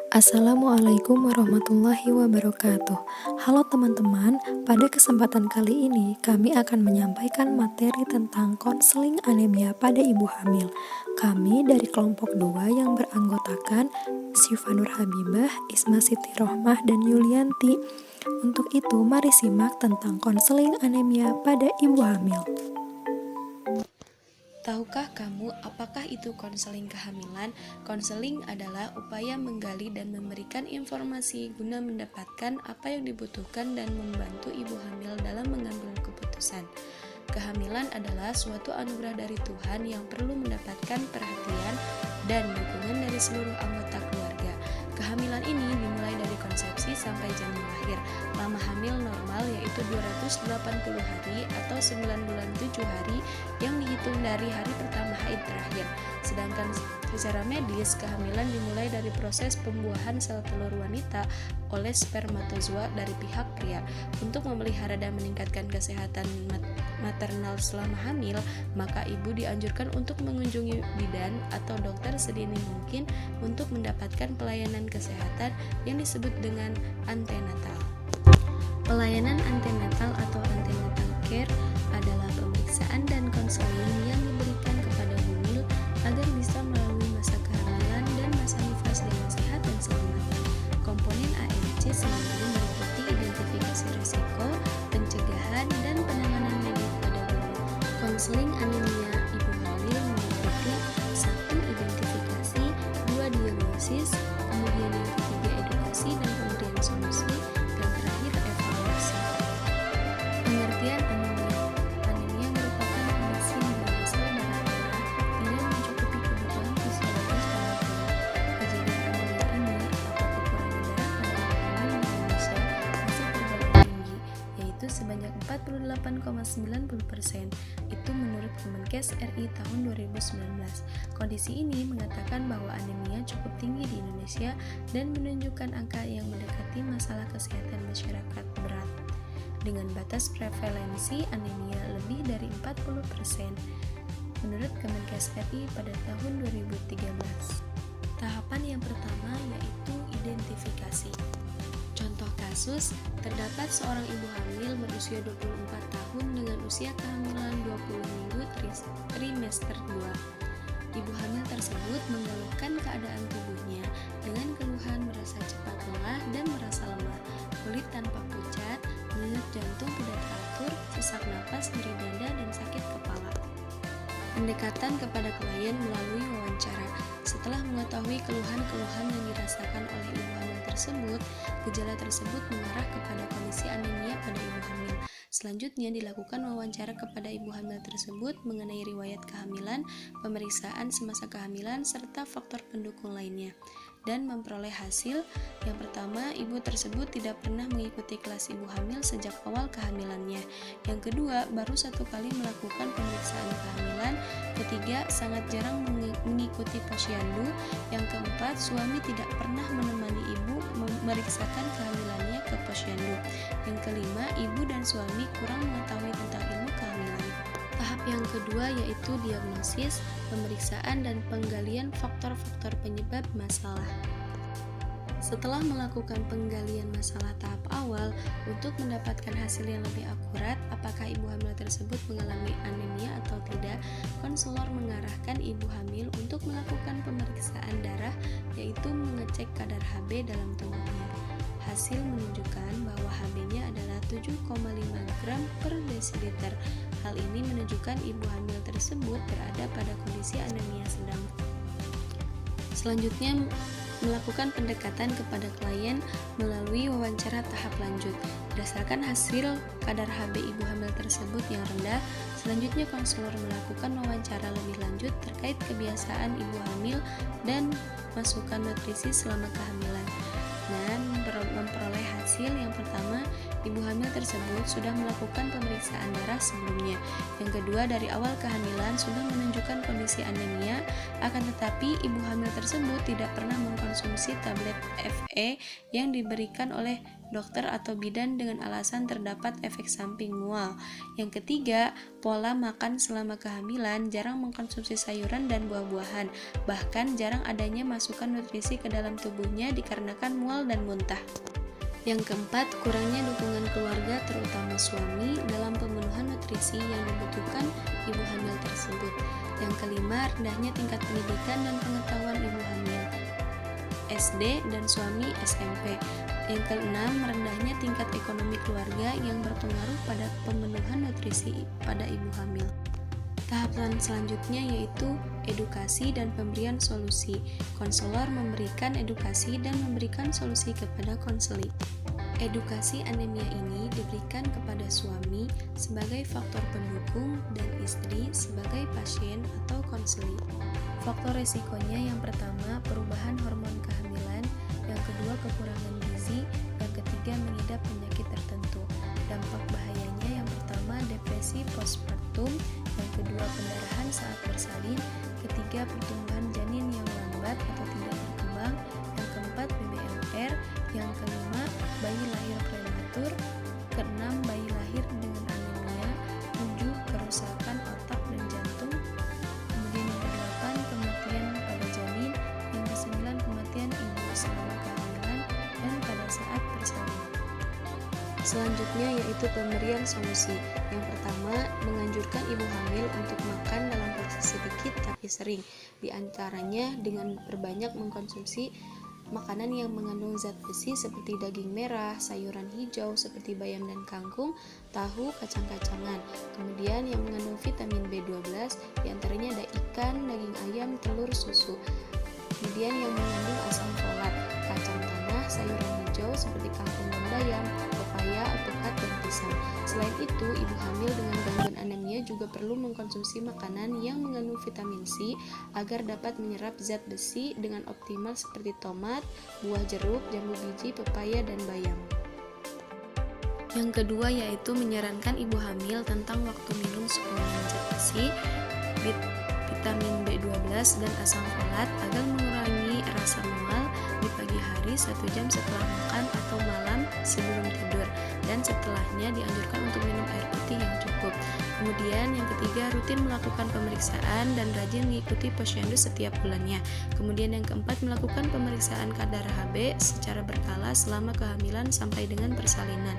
Assalamualaikum warahmatullahi wabarakatuh. Halo teman-teman, pada kesempatan kali ini kami akan menyampaikan materi tentang konseling anemia pada ibu hamil. Kami dari kelompok 2 yang beranggotakan Syifa Nur Habibah, Isma Siti Rohmah, dan Yulianti. Untuk itu, mari simak tentang konseling anemia pada ibu hamil. Tahukah kamu apakah itu konseling kehamilan? Konseling adalah upaya menggali dan memberikan informasi guna mendapatkan apa yang dibutuhkan dan membantu ibu hamil dalam mengambil keputusan. Kehamilan adalah suatu anugerah dari Tuhan yang perlu mendapatkan perhatian dan dukungan dari seluruh anggota keluarga. Kehamilan ini dimulai dari konsepsi sampai janin lahir. Lama hamil normal yaitu 280 hari atau 9 bulan 7 hari yang dihitung dari hari pertama haid terakhir. Sedangkan secara medis, kehamilan dimulai dari proses pembuahan sel telur wanita oleh spermatozoa dari pihak pria. Untuk memelihara dan meningkatkan kesehatan maternal selama hamil, maka ibu dianjurkan untuk mengunjungi bidan atau dokter sedini mungkin untuk mendapatkan pelayanan kesehatan yang disebut dengan antenatal. Pelayanan antenatal atau antenatal care adalah pemeriksaan dan konseling yang diberikan kepada hamil agar bisa melalui masa kehamilan dan masa nifas dengan sehat dan selamat. Komponen AMC sendiri meliputi identifikasi risiko, pencegahan, dan penanganan medis pada hamil. Konseling anemia ibu hamil meliputi 1. Identifikasi, 2. Diagnosis, kemudian yang ketiga edukasi dan pemberian solusi, dan terakhir evaluasi. Pengertian anemia. Anemia merupakan kondisi di mana sel darah merah tidak mencukupi kebutuhan fisiologis dalam tubuh. Kejadian anemia ini atau kekurangan darah pada ibu hamil di Indonesia masih tergolong tinggi, yaitu sebanyak 48,90%. Itu menurut Kemenkes RI tahun 2019. Kondisi ini mengatakan bahwa anemia cukup tinggi di Indonesia dan menunjukkan angka yang mendekati masalah kesehatan masyarakat berat. Dengan batas prevalensi anemia lebih dari 40% menurut Kemenkes RI pada tahun 2013. Tahapan yang pertama yaitu identifikasi. Contoh kasus, terdapat seorang ibu hamil berusia 24 tahun dengan usia kehamilan 20 minggu trimester 2. Ibu hamil tersebut mengeluhkan keadaan tubuhnya dengan keluhan merasa cepat lelah dan merasa lemah, kulit tanpa pucat, denyut jantung tidak teratur, sesak napas, nyeri dada, dan sakit kepala. Pendekatan kepada klien melalui wawancara. Setelah mengetahui keluhan-keluhan yang dirasakan oleh ibu hamil tersebut, gejala tersebut mengarah kepada kondisi anemia pada ibu hamil. Selanjutnya dilakukan wawancara kepada ibu hamil tersebut mengenai riwayat kehamilan, pemeriksaan semasa kehamilan, serta faktor pendukung lainnya. Dan memperoleh hasil. Yang pertama, ibu tersebut tidak pernah mengikuti kelas ibu hamil sejak awal kehamilannya. Yang kedua, baru 1 kali melakukan pemeriksaan kehamilan. Ketiga, sangat jarang mengikuti posyandu. Yang keempat, suami tidak pernah menemani ibu memeriksakan kehamilannya ke posyandu. Yang kelima, ibu dan suami kurang mengetahui tentang ilmu kehamilan. Tahap yang kedua yaitu diagnosis, pemeriksaan, dan penggalian faktor-faktor penyebab masalah. Setelah melakukan penggalian masalah tahap awal, untuk mendapatkan hasil yang lebih akurat apakah ibu hamil tersebut mengalami anemia atau tidak, konselor mengarahkan ibu hamil untuk melakukan pemeriksaan darah, yaitu mengecek kadar Hb dalam tubuhnya. Hasil menunjukkan bahwa Hb-nya adalah 7,5 gram per desiliter. Hal ini menunjukkan ibu hamil tersebut berada pada kondisi anemia sedang. Selanjutnya, melakukan pendekatan kepada klien melalui wawancara tahap lanjut. Berdasarkan hasil kadar Hb ibu hamil tersebut yang rendah, selanjutnya konselor melakukan wawancara lebih lanjut terkait kebiasaan ibu hamil dan masukan nutrisi selama kehamilan. Dan memperoleh hasil yang pertama, ibu hamil tersebut sudah melakukan pemeriksaan darah sebelumnya. Yang kedua, dari awal kehamilan sudah menunjukkan kondisi anemia, akan tetapi ibu hamil tersebut tidak pernah mengkonsumsi tablet Fe yang diberikan oleh dokter atau bidan dengan alasan terdapat efek samping mual. Yang ketiga, pola makan selama kehamilan, jarang mengkonsumsi sayuran dan buah-buahan, bahkan jarang adanya masukan nutrisi ke dalam tubuhnya dikarenakan mual dan muntah. Yang keempat, kurangnya dukungan keluarga terutama suami dalam pemenuhan nutrisi yang dibutuhkan ibu hamil tersebut. Yang kelima, rendahnya tingkat pendidikan dan pengetahuan ibu hamil SD dan suami SMP. Yang keenam, rendahnya tingkat ekonomi keluarga yang berpengaruh pada pemenuhan nutrisi pada ibu hamil. Tahapan selanjutnya yaitu edukasi dan pemberian solusi. Konselor memberikan edukasi dan memberikan solusi kepada konseli. Edukasi anemia ini diberikan kepada suami sebagai faktor pendukung dan istri sebagai pasien atau konseli. Faktor resikonya yang pertama, perubahan hormon kehamilan, yang kedua, kekurangan gizi, yang ketiga, mengidap penyakit tertentu. Dampak bahayanya yang pertama, depresi postpartum, yang kedua, pendarahan saat bersalin, ketiga, pertumbuhan janin yang lambat atau tidak berkembang, yang keempat, BBLR, yang kelima, bayi lahir prematur, keenam, bayi lahir dengan anemia, 7, kerusakan otak dan jantung, kemudian yang kedelapan, kematian pada janin, yang kesembilan, kematian ibu selama kehamilan dan pada saat bersalin. Selanjutnya yaitu pemberian solusi. Yang pertama, menganjurkan ibu hamil untuk makan dalam porsi sedikit tapi sering, di antaranya dengan berbanyak mengkonsumsi makanan yang mengandung zat besi seperti daging merah, sayuran hijau seperti bayam dan kangkung, tahu, kacang-kacangan. Kemudian yang mengandung vitamin B12, diantaranya ada ikan, daging ayam, telur, susu. Kemudian yang mengandung asam folat, kacang tanah, sayuran hijau seperti kangkung dan bayam, pepaya, alpukat, dan pisang. Selain itu, ibu hamil dengan gangguan anemia juga perlu mengkonsumsi makanan yang mengandung vitamin C agar dapat menyerap zat besi dengan optimal seperti tomat, buah jeruk, jambu biji, pepaya, dan bayam. Yang kedua yaitu menyarankan ibu hamil tentang waktu minum suplemen zat besi, vitamin B12 dan asam folat agar mengurangi rasa mual di pagi hari 1 jam setelah makan atau malam sebelum tidur, dan setelahnya dianjurkan untuk minum air putih yang cukup. Kemudian yang ketiga, rutin melakukan pemeriksaan dan rajin mengikuti posyandu setiap bulannya. Kemudian yang keempat, melakukan pemeriksaan kadar Hb secara berkala selama kehamilan sampai dengan persalinan.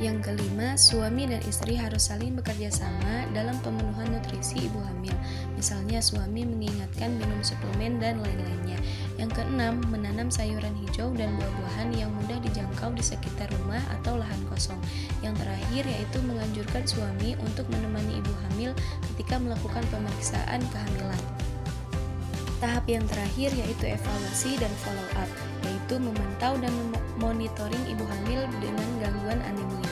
Yang kelima, suami dan istri harus saling bekerja sama dalam pemenuhan nutrisi ibu hamil. Misalnya suami mengingatkan minum suplemen dan lain-lainnya. Yang keenam, menanam sayuran hijau dan buah-buahan yang mudah dijangkau di sekitar rumah atau lahan kosong. Yang terakhir yaitu menganjurkan suami untuk menemani ibu hamil ketika melakukan pemeriksaan kehamilan. Tahap yang terakhir yaitu evaluasi dan follow up, yaitu memantau dan monitoring ibu hamil dengan gangguan anemia.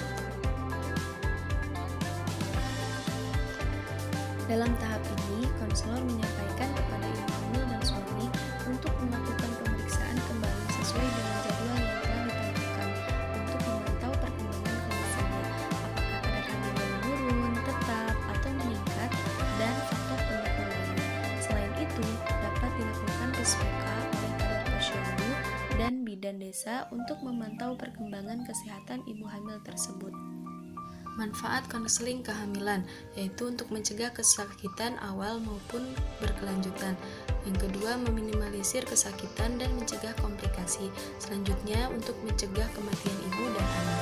Dalam tahap ini, konselor menyampaikan kepada ibu hamil dan suami untuk melakukan pemeriksaan kembali sesuai dengan jadwal yang telah ditentukan untuk memantau perkembangan kondisinya, apakah kadar hamilnya menurun, tetap, atau meningkat, dan faktor pendukung lainnya. Selain itu, dapat dilakukan PSPK oleh kadar posyandu dan bidan desa untuk memantau perkembangan kesehatan ibu hamil tersebut. Manfaat konseling kehamilan, yaitu untuk mencegah kesakitan awal maupun berkelanjutan. Yang kedua, meminimalisir kesakitan dan mencegah komplikasi. Selanjutnya, untuk mencegah kematian ibu dan anak.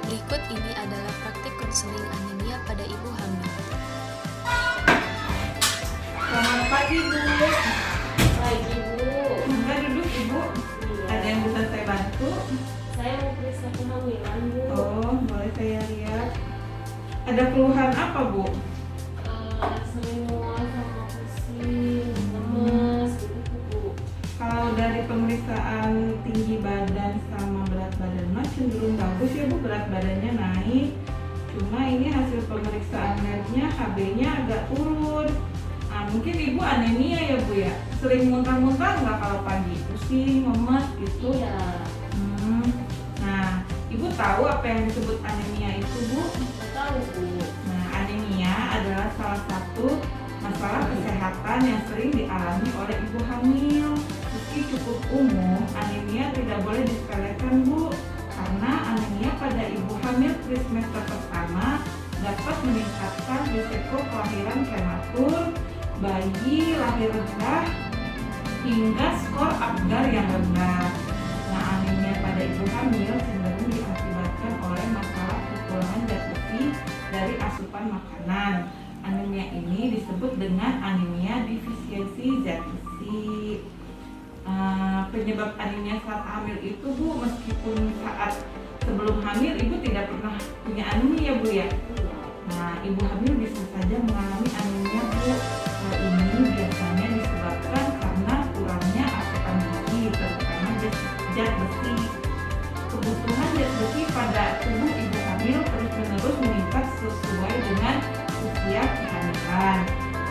Berikut ini adalah praktik konseling anemia pada ibu hamil. Selamat pagi, Bu. Pagi, Bu. Enggak duduk, Ibu. Iya. Ada yang bisa saya bantu? Saya mau periksa kehamilan, Bu. Oh, boleh saya lihat. Ada keluhan apa, Bu? Sering mual sama pusing, lemes, gitu, Bu. Kalau dari pemeriksaan tinggi badan sama berat badan mah cenderung bagus ya, Bu. Berat badannya naik. Cuma ini hasil pemeriksaan labnya HB-nya agak turun. mungkin ibu anemia ya Bu ya? Sering muntah-muntah nggak kalau pagi? Pusing, lemas gitu? Iya. Nah, ibu tahu apa yang disebut anemia itu Bu? Nggak tahu Bu. Nah, anemia adalah salah satu masalah kesehatan yang sering dialami oleh ibu hamil. Meski cukup umum, anemia tidak boleh disepelekan Bu, karena anemia pada ibu hamil trimester pertama dapat meningkatkan risiko kelahiran prematur, bayi lahir rendah, hingga skor Apgar yang rendah. Nah, anemia pada ibu hamil cenderung diakibatkan oleh masalah kekurangan zat besi dari asupan makanan. Anemia ini disebut dengan anemia defisiensi zat besi. Penyebab anemia saat hamil itu Bu, meskipun saat sebelum hamil ibu tidak pernah punya anemia Bu ya. Nah, ibu hamil bisa saja mengalami anemia Bu. Hal ini biasanya disebabkan karena kurangnya asupan gizi, terutama zat besi. Kebutuhan zat besi pada tubuh ibu hamil terus-menerus meningkat sesuai dengan usia kehamilan.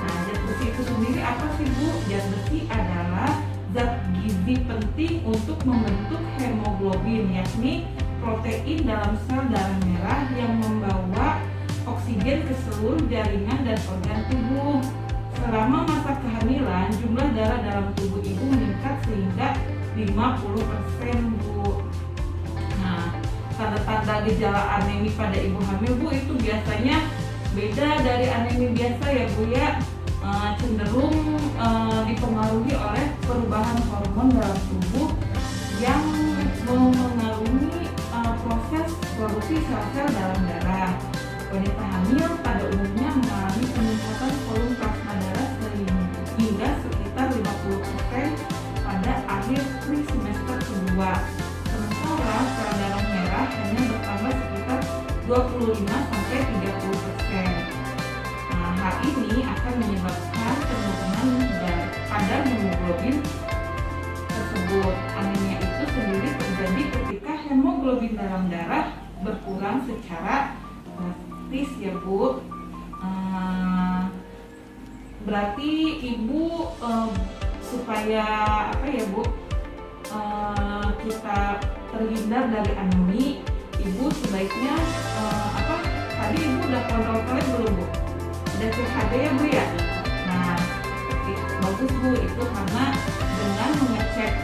Nah, zat besi itu sendiri apa sih Bu? Zat besi adalah zat gizi penting untuk membentuk hemoglobin, yakni protein dalam sel darah merah yang membawa oksigen ke seluruh jaringan dan organ tubuh. Selama masa kehamilan, jumlah darah dalam tubuh ibu meningkat sehingga 50% Bu. Nah, tanda-tanda gejala anemi pada ibu hamil Bu itu biasanya beda dari anemi biasa ya Bu ya. Cenderung dipengaruhi oleh perubahan hormon dalam tubuh yang mengaruhi proses produksi sel-sel dalam darah. Wanita hamil pada umumnya mengalami peningkatan volume plasma darah hingga sekitar 50% pada akhir trimester kedua. Sementara sel darah merah hanya bertambah sekitar 25-30%. Hal ini akan menyebabkan penurunan kadar hemoglobin tersebut. Anemia itu sendiri terjadi ketika hemoglobin dalam darah berkurang secara drastis ya Bu. Berarti ibu supaya apa ya Bu, kita terhindar dari anemi, ibu sebaiknya tadi ibu udah kontrol belum Bu? Udah cek HB ya Bu ya? Nah, bagus Bu, itu karena dengan mengecek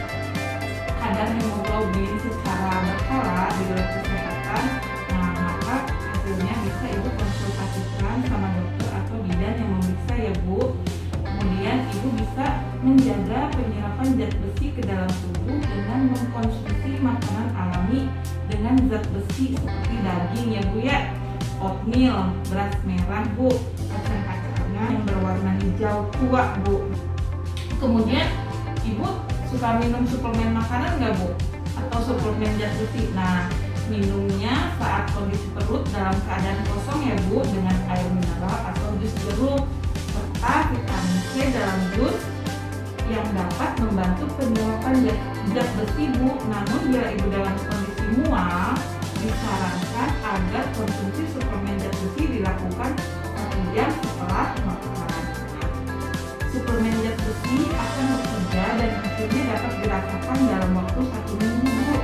kadar hemoglobin secara berkala di lab kesehatan, nah maka hasilnya bisa ibu konsultasikan sama dokter atau bidan yang memeriksa ya Bu. Kemudian ibu bisa menjaga penyerapan zat besi ke dalam tubuh dengan mengkonsumsi makanan alami dengan zat besi seperti daging ya Bu ya, oatmeal, beras merah Bu, kacang-kacangan yang berwarna hijau tua Bu. Kemudian ibu suka minum suplemen makanan nggak Bu? Atau suplemen zat besi? Nah, minumnya saat kondisi perut dalam keadaan kosong ya Bu, dengan air mineral atau jus jeruk serta vitamin C dalam jus yang dapat membantu penyerapan zat besi Bu. Namun bila ibu dalam kondisi mual, disarankan agar konsumsi suplemen zat besi dilakukan 1 jam setelah makan. Suplemen zat besi akan bekerja dan hasilnya dapat dirasakan dalam waktu 1 minggu Bu.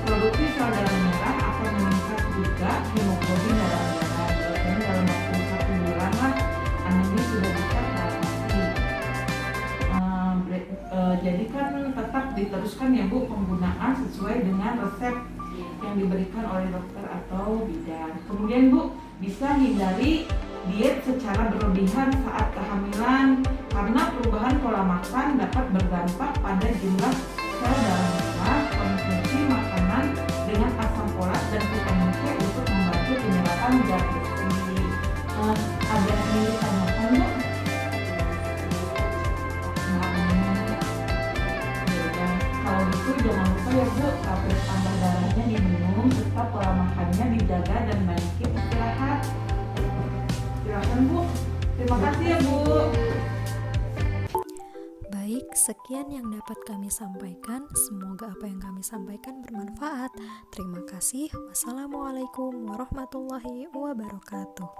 Produksi sel darah merah akan meningkat juga hemoglobin dalam darah. Biasanya dalam waktu 1 bulan lah anemi sudah bisa teratasi. Jadi kan tetap diteruskan ya Bu penggunaan sesuai dengan resep yang diberikan oleh dokter atau bidan. Kemudian Bu, bisa hindari diet secara berlebihan saat kehamilan karena perubahan pola makan dapat berdampak pada jumlah sel darah merah. Konsumsi makanan dengan asam folat dan vitamin C untuk membantu penyerapan zat besi. Ada yang ingin ditanyakan Bu? Kalau gitu jangan lupa ya Bu, tablet tambah darahnya diminum serta pola makannya dijaga dan banyakin istirahat. Silakan Bu. Terima kasih ya Bu. Baik, sekian yang dapat kami sampaikan. Semoga apa yang kami sampaikan bermanfaat. Terima kasih. Wassalamualaikum warahmatullahi wabarakatuh.